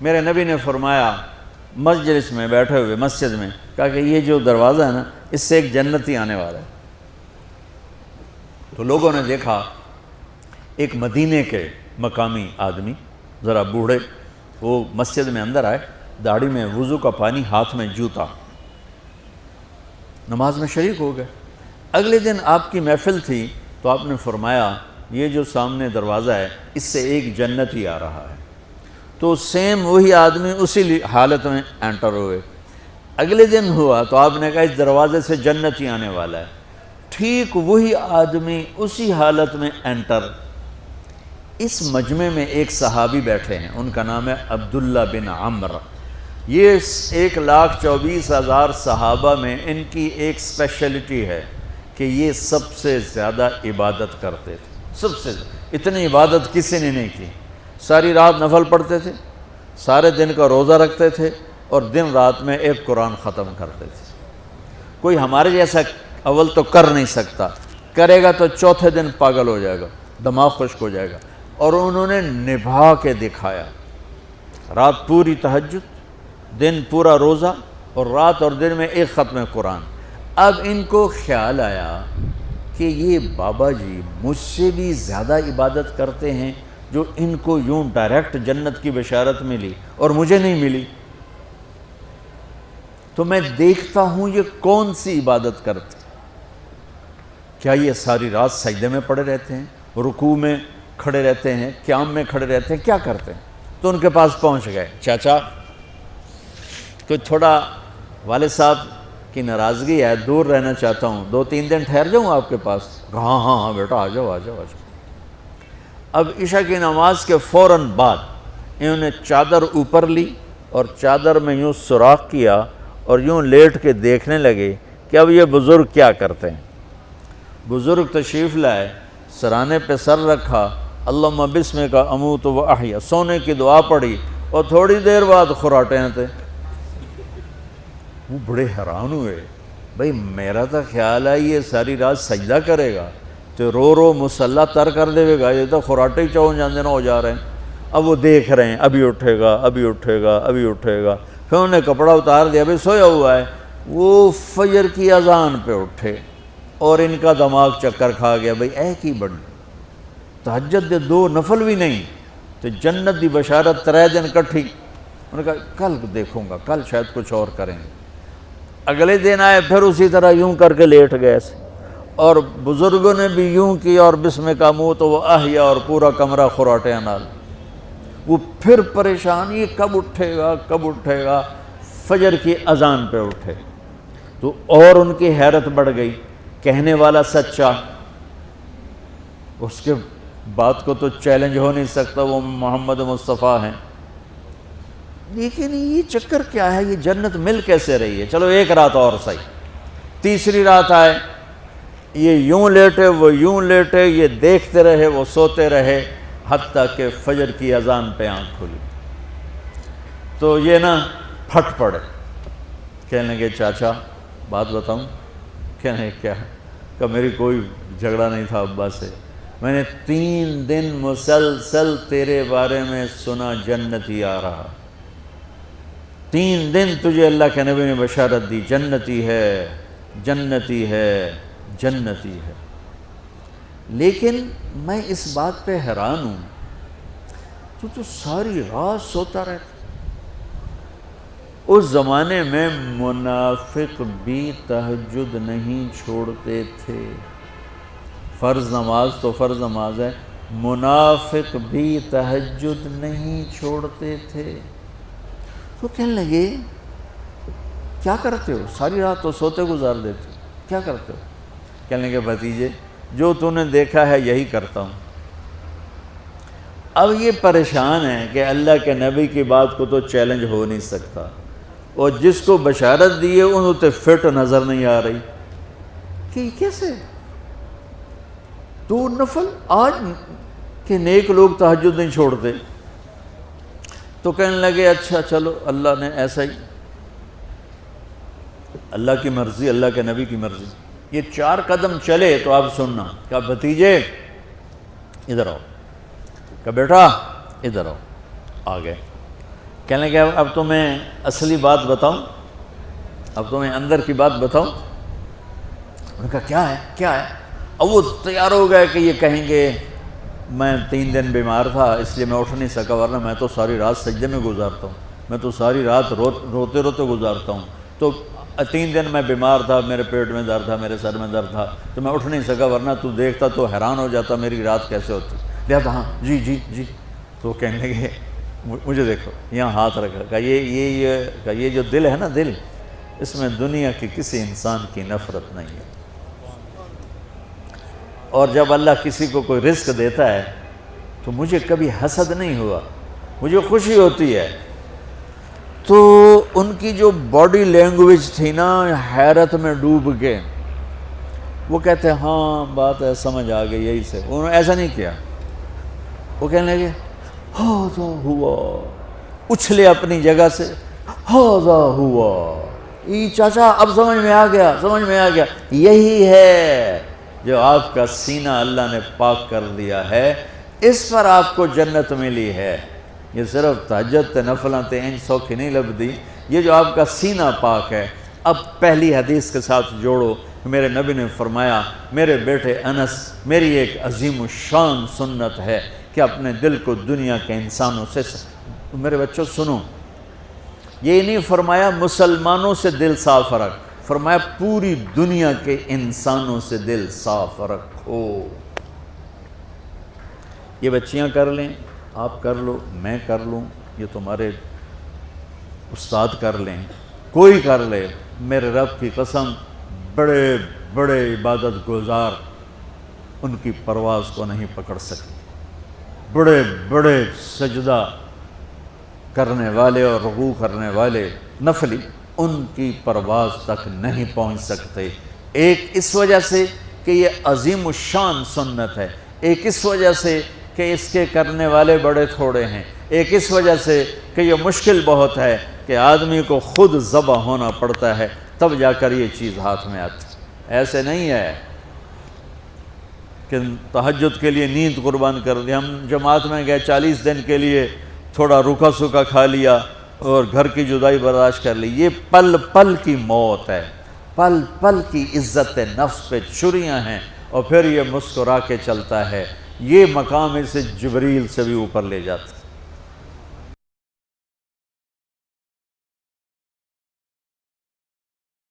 میرے نبی نے فرمایا مجلس میں بیٹھے ہوئے مسجد میں، کہا کہ یہ جو دروازہ ہے نا اس سے ایک جنتی آنے والا ہے۔ تو لوگوں نے دیکھا ایک مدینے کے مقامی آدمی ذرا بوڑھے، وہ مسجد میں اندر آئے، داڑھی میں وضو کا پانی، ہاتھ میں جوتا، نماز میں شریک ہو گئے۔ اگلے دن آپ کی محفل تھی تو آپ نے فرمایا یہ جو سامنے دروازہ ہے اس سے ایک جنتی آ رہا ہے۔ تو سیم وہی آدمی اسی حالت میں انٹر ہوئے۔ اگلے دن ہوا تو آپ نے کہا اس دروازے سے جنتی آنے والا ہے، ٹھیک وہی آدمی اسی حالت میں انٹر۔ اس مجمع میں ایک صحابی بیٹھے ہیں، ان کا نام ہے عبداللہ بن عمر۔ یہ 1,24,000 صحابہ میں ان کی ایک اسپیشلٹی ہے کہ یہ سب سے زیادہ عبادت کرتے تھے، سب سے اتنی عبادت کسی نے نہیں کی۔ ساری رات نفل پڑھتے تھے، سارے دن کا روزہ رکھتے تھے، اور دن رات میں ایک قرآن ختم کرتے تھے۔ کوئی ہمارے جیسا اول تو کر نہیں سکتا، کرے گا تو چوتھے دن پاگل ہو جائے گا، دماغ خشک ہو جائے گا، اور انہوں نے نبھا کے دکھایا۔ رات پوری تہجد، دن پورا روزہ، اور رات اور دن میں ایک ختم قرآن۔ اب ان کو خیال آیا کہ یہ بابا جی مجھ سے بھی زیادہ عبادت کرتے ہیں، جو ان کو یوں ڈائریکٹ جنت کی بشارت ملی اور مجھے نہیں ملی، تو میں دیکھتا ہوں یہ کون سی عبادت کرتے، کیا یہ ساری رات سجدے میں پڑے رہتے ہیں، رکوع میں کھڑے رہتے ہیں، قیام میں کھڑے رہتے ہیں، کیا کرتے ہیں؟ تو ان کے پاس پہنچ گئے، چاچا کوئی تھوڑا والد صاحب کی ناراضگی ہے، دور رہنا چاہتا ہوں، 2-3 دن ٹھہر جاؤں آپ کے پاس؟ ہاں ہاں ہاں بیٹا آ جاؤ آ جاؤ آ جاؤ۔ اب عشاء کی نماز کے فوراً بعد انہوں نے چادر اوپر لی اور چادر میں یوں سوراخ کیا اور یوں لیٹ کے دیکھنے لگے کہ اب یہ بزرگ کیا کرتے ہیں۔ بزرگ تشریف لائے، سرانے پہ سر رکھا، اللہم بسمک اموت و احیا، سونے کی دعا پڑھی، اور تھوڑی دیر بعد خراٹے تھے۔ وہ بڑے حیران ہوئے، بھئی میرا تو خیال ہے یہ ساری رات سجدہ کرے گا تو رو رو مصلی تر کر دے گا، یہ تو خراٹے چون جاندے نہ ہو جا رہے ہیں۔ اب وہ دیکھ رہے ہیں ابھی اٹھے گا ابھی اٹھے گا ابھی اٹھے گا، پھر انہوں نے کپڑا اتار دیا، بھئی سویا ہوا ہے۔ وہ فجر کی اذان پہ اٹھے اور ان کا دماغ چکر کھا گیا، بھئی اے کی بڑی تہجد دے 2 نفل بھی نہیں تو جنت دی بشارت 3 دن کٹھی۔ انہوں نے کہا کل دیکھوں گا، کل شاید کچھ اور کریں گے۔ اگلے دن آئے، پھر اسی طرح یوں کر کے لیٹ گئے، اور بزرگوں نے بھی یوں کی، اور بسمک اموت و احیا، اور پورا کمرہ خراٹے نال۔ وہ پھر پریشان، یہ کب اٹھے گا کب اٹھے گا؟ فجر کی اذان پہ اٹھے تو اور ان کی حیرت بڑھ گئی، کہنے والا سچا، اس کے بات کو تو چیلنج ہو نہیں سکتا، وہ محمد مصطفیٰ ہیں، لیکن یہ چکر کیا ہے، یہ جنت مل کیسے رہی ہے؟ چلو ایک رات اور صحیح۔ تیسری رات آئے، یہ یوں لیٹے وہ یوں لیٹے، یہ دیکھتے رہے وہ سوتے رہے، حتیٰ کہ فجر کی اذان پہ آنکھ کھلی تو یہ نا پھٹ پڑے، کہنے لگے چاچا بات بتاؤں؟ کہنے کیا؟ کہ میری کوئی جھگڑا نہیں تھا ابا سے، میں نے 3 دن مسلسل تیرے بارے میں سنا جنتی آ رہا، 3 دن تجھے اللہ کے نبی نے بشارت دی، جنتی ہے جنتی ہے جنتی ہے، لیکن میں اس بات پہ حیران ہوں تو ساری رات سوتا رہتا۔ اس زمانے میں منافق بھی تہجد نہیں چھوڑتے تھے، فرض نماز تو فرض نماز ہے، منافق بھی تہجد نہیں چھوڑتے تھے۔ تو کہنے لگے کیا کرتے ہو؟ ساری رات تو سوتے گزار دیتے ہو، کیا کرتے ہو؟ کہنے لگے بھتیجے جو تو نے دیکھا ہے یہی کرتا ہوں۔ اب یہ پریشان ہے کہ اللہ کے نبی کی بات کو تو چیلنج ہو نہیں سکتا، اور جس کو بشارت دی ہے انہوں تے فٹ نظر نہیں آ رہی کہ کیسے 2 نفل آج کہ نیک لوگ تہجد نہیں چھوڑتے۔ تو کہنے لگے اچھا چلو اللہ نے ایسا ہی، اللہ کی مرضی، اللہ کے نبی کی مرضی۔ یہ 4 قدم چلے تو آپ سننا، کہا بھتیجے ادھر آؤ، کہا بیٹا ادھر آؤ، آ گئے۔ کہنے لگے اب تمہیں اصلی بات بتاؤں، اب تمہیں اندر کی بات بتاؤں؟ انہوں نے کہا کیا ہے کیا ہے؟ اب وہ تیار ہو گئے کہ یہ کہیں گے میں 3 دن بیمار تھا اس لیے میں اٹھ نہیں سکا، ورنہ میں تو ساری رات سجدے میں گزارتا ہوں، میں تو ساری رات روتے روتے گزارتا ہوں، تو 3 دن میں بیمار تھا، میرے پیٹ میں درد تھا، میرے سر میں درد تھا، تو میں اٹھ نہیں سکا، ورنہ تو دیکھتا تو حیران ہو جاتا میری رات کیسے ہوتی۔ لہذا ہاں جی جی جی، تو کہنے لگے مجھے دیکھو، یہاں ہاتھ رکھا، کہ یہ جو دل ہے نا، دل، اس میں دنیا کی کسی انسان کی نفرت نہیں ہے، اور جب اللہ کسی کو کوئی رزق دیتا ہے تو مجھے کبھی حسد نہیں ہوا، مجھے خوشی ہوتی ہے۔ تو ان کی جو باڈی لینگویج تھی نا، حیرت میں ڈوب کے وہ کہتے ہیں ہاں بات ہے، سمجھ آ گئی، یہی سے۔ انہوں نے ایسا نہیں کیا، وہ کہنے لگے ہاذا ہوا، اچھلے اپنی جگہ سے، ہاذا ہوا، ای چاچا اب سمجھ میں آ گیا، سمجھ میں آ گیا، یہی ہے جو آپ کا سینہ اللہ نے پاک کر دیا ہے، اس پر آپ کو جنت ملی ہے۔ یہ صرف تہجد تے نفلاں تے ان سوکھی نہیں لبدی، یہ جو آپ کا سینہ پاک ہے۔ اب پہلی حدیث کے ساتھ جوڑو، میرے نبی نے فرمایا، میرے بیٹے انس، میری ایک عظیم الشان سنت ہے کہ اپنے دل کو دنیا کے انسانوں سے، میرے بچوں سنو، یہ نہیں فرمایا مسلمانوں سے دل صاف رکھ، فرمایا پوری دنیا کے انسانوں سے دل صاف رکھو۔ یہ بچیاں کر لیں، آپ کر لو، میں کر لوں، یہ تمہارے استاد کر لیں، کوئی کر لے، میرے رب کی قسم، بڑے بڑے عبادت گزار ان کی پرواز کو نہیں پکڑ سکتے، بڑے بڑے سجدہ کرنے والے اور رکوع کرنے والے نفلی ان کی پرواز تک نہیں پہنچ سکتے۔ ایک اس وجہ سے کہ یہ عظیم الشان سنت ہے، ایک اس وجہ سے کہ اس کے کرنے والے بڑے تھوڑے ہیں، ایک اس وجہ سے کہ یہ مشکل بہت ہے کہ آدمی کو خود ذبح ہونا پڑتا ہے تب جا کر یہ چیز ہاتھ میں آتی۔ ایسے نہیں ہے کہ تہجد کے لیے نیند قربان کر دی، ہم جماعت میں گئے 40 دن کے لیے، تھوڑا روکھا سوکھا کھا لیا اور گھر کی جدائی برداشت کر لی۔ یہ پل پل کی موت ہے، پل پل کی عزت نفس پہ چھریاں ہیں، اور پھر یہ مسکرا کے چلتا ہے۔ یہ مقام اسے جبریل سے بھی اوپر لے جاتا ہے۔